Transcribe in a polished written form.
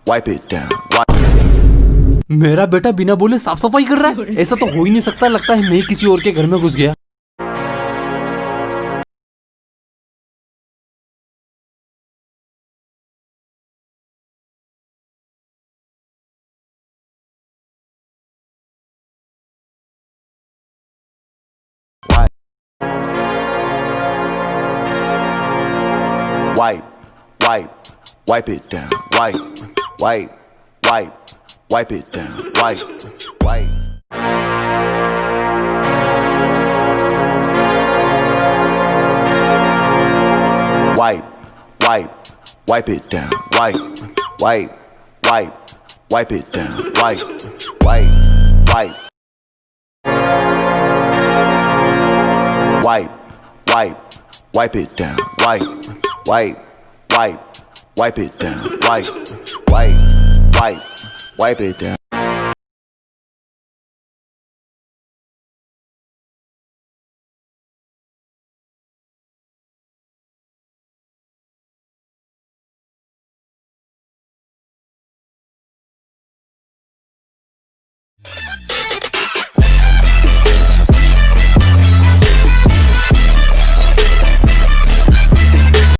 wipe it down. मेरा बेटा बिना बोले साफ सफाई कर रहा है, ऐसा तो हो ही नहीं सकता। लगता है मैं ही किसी और के घर में घुस गया। Wipe it down. Wipe it down. Wipe it down. Wipe it down. Wipe it down. Wipe it down. Wipe it down.